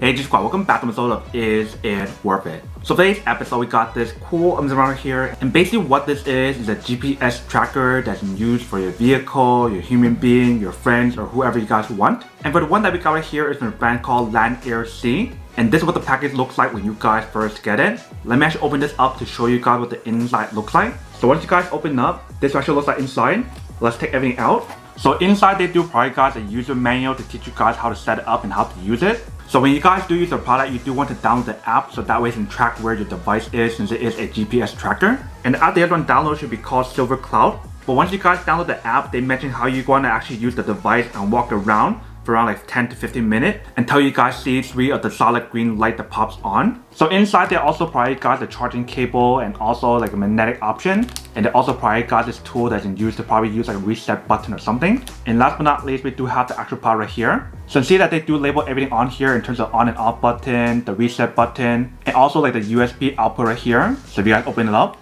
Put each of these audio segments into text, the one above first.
Hey G Squad, welcome back to an episode of Is It Worth It? So today's episode we got this cool around here, and basically what this is a GPS tracker that's used for your vehicle, your human being, your friends, or whoever you guys want. And for the one that we got right here is from a brand called LandAirSea. And this is what the package looks like when you guys first get it. Let me actually open this up to show you guys what the inside looks like. So once you guys open up, this actually looks like inside. Let's take everything out. So inside they do provide guys a user manual to teach you guys how to set it up and how to use it. So when you guys do use the product, you do want to download the app so that way you can track where your device is since it is a GPS tracker. And the app the other one download should be called Silver Cloud. But once you guys download the app, they mention how you're going to actually use the device and walk around for around like 10 to 15 minutes until you guys see 3 of the solid green light that pops on. So inside they also provide you guys a charging cable and also like a magnetic option. And they also provide you guys this tool that you can use to probably use like a reset button or something. And last but not least, we do have the actual part right here. So see that they do label everything on here in terms of on and off button, the reset button, and also like the USB output right here. So if you guys open it up,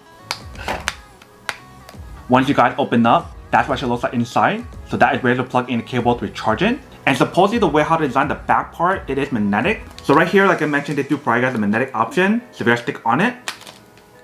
once you guys open up, that's what it looks like inside. So that is where to plug in the cable to recharge it. And supposedly the way how to design the back part, it is magnetic. So right here, like I mentioned, they do provide you guys a magnetic option. So if you guys stick on it,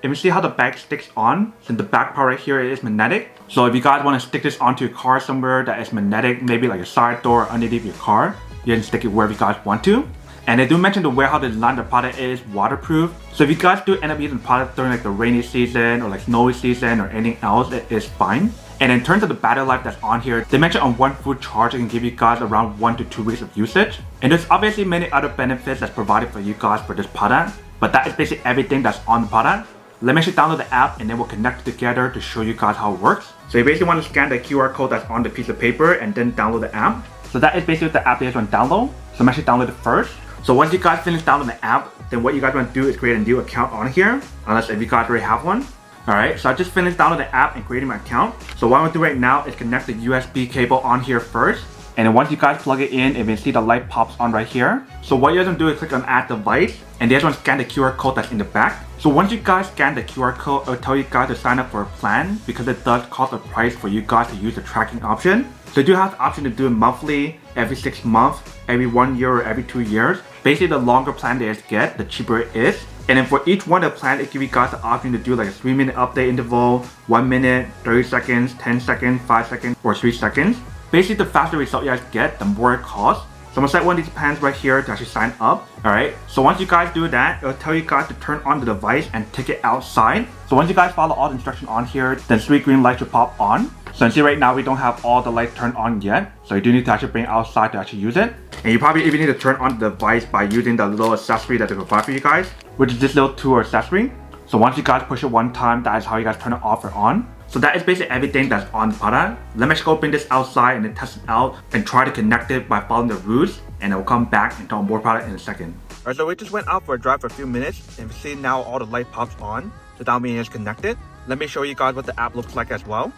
if you see how the back sticks on, since the back part right here it is magnetic. So if you guys want to stick this onto your car somewhere that is magnetic, maybe like a side door or underneath your car, you can stick it wherever you guys want to. And they do mention the way how to design the product is waterproof. So if you guys do end up using the product during like the rainy season or like snowy season or anything else, it is fine. And in terms of the battery life that's on here, they mention on one full charge it can give you guys around 1 to 2 weeks of usage. And there's obviously many other benefits that's provided for you guys for this product, but that is basically everything that's on the product. Let me actually download the app and then we'll connect it together to show you guys how it works. So you basically want to scan the QR code that's on the piece of paper and then download the app. So that is basically the app that you want to download. So I'm actually download it first. So once you guys finish downloading the app, then what you guys want to do is create a new account on here, unless if you guys already have one. Alright, so I just finished downloading the app and creating my account. So what I'm going to do right now is connect the USB cable on here first. And then once you guys plug it in, you can see the light pops on right here. So what you're going to do is click on add device. And you guys want to scan the QR code that's in the back. So once you guys scan the QR code, it'll tell you guys to sign up for a plan because it does cost a price for you guys to use the tracking option. So you do have the option to do it monthly, every 6 months, every 1 year, or every 2 years. Basically, the longer plan they get, the cheaper it is. And then for each one of the plans, it gives you guys the option to do like a 3-minute update interval, 1 minute, 30 seconds, 10 seconds, 5 seconds, or 3 seconds. Basically, the faster result you guys get, the more it costs. So I'm gonna set one of these plans right here to actually sign up. Alright, so once you guys do that, it'll tell you guys to turn on the device and take it outside. So once you guys follow all the instructions on here, then 3 green lights will pop on. So you see right now we don't have all the lights turned on yet. So you do need to actually bring it outside to actually use it. And you probably even need to turn on the device by using the little accessory that they provide for you guys, which is this little tool accessory. So once you guys push it one time, that is how you guys turn it off or on. So that is basically everything that's on the product. Let me just go bring this outside and then test it out and try to connect it by following the rules, and I'll come back and talk more product in a second. Alright, so we just went out for a drive for a few minutes and see now all the light pops on. So that means it's connected. Let me show you guys what the app looks like as well.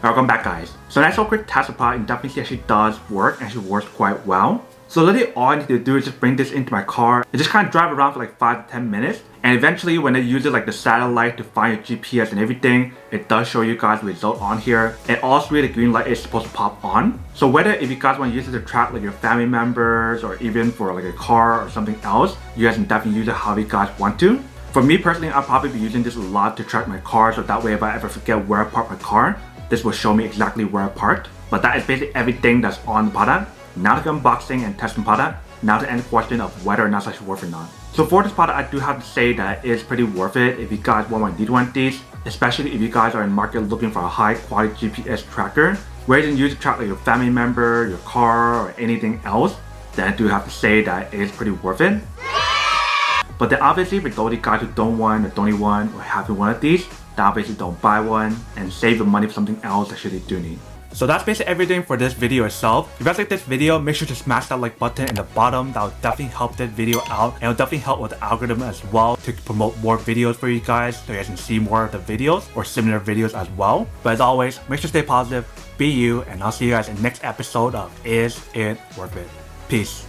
Welcome back guys. So that's a quick test of product and definitely actually does work and actually works quite well. So literally all I need to do is just bring this into my car and just kind of drive around for like 5 to 10 minutes. And eventually when they use it like the satellite to find your GPS and everything, it does show you guys the result on here. And all 3 of the green light is supposed to pop on. So whether if you guys want to use it to track like your family members or even for like a car or something else, you guys can definitely use it however you guys want to. For me personally, I'll probably be using this a lot to track my car, so that way if I ever forget where I park my car, this will show me exactly where I parked. But that is basically everything that's on the product. Now to unboxing and testing product, now to end the question of whether or not it's actually worth it or not. So for this product, I do have to say that it is pretty worth it if you guys want to need one of these, especially if you guys are in market looking for a high quality GPS tracker, where you can use to track like your family member, your car, or anything else, then I do have to say that it is pretty worth it. But then obviously for those guys who don't want or don't need one or having one of these, then obviously don't buy one and save the money for something else that you do need. So that's basically everything for this video itself. If you guys like this video, make sure to smash that like button in the bottom. That will definitely help this video out, and it will definitely help with the algorithm as well to promote more videos for you guys so you guys can see more of the videos or similar videos as well. But as always, make sure to stay positive, be you, and I'll see you guys in the next episode of Is It Worth It? Peace.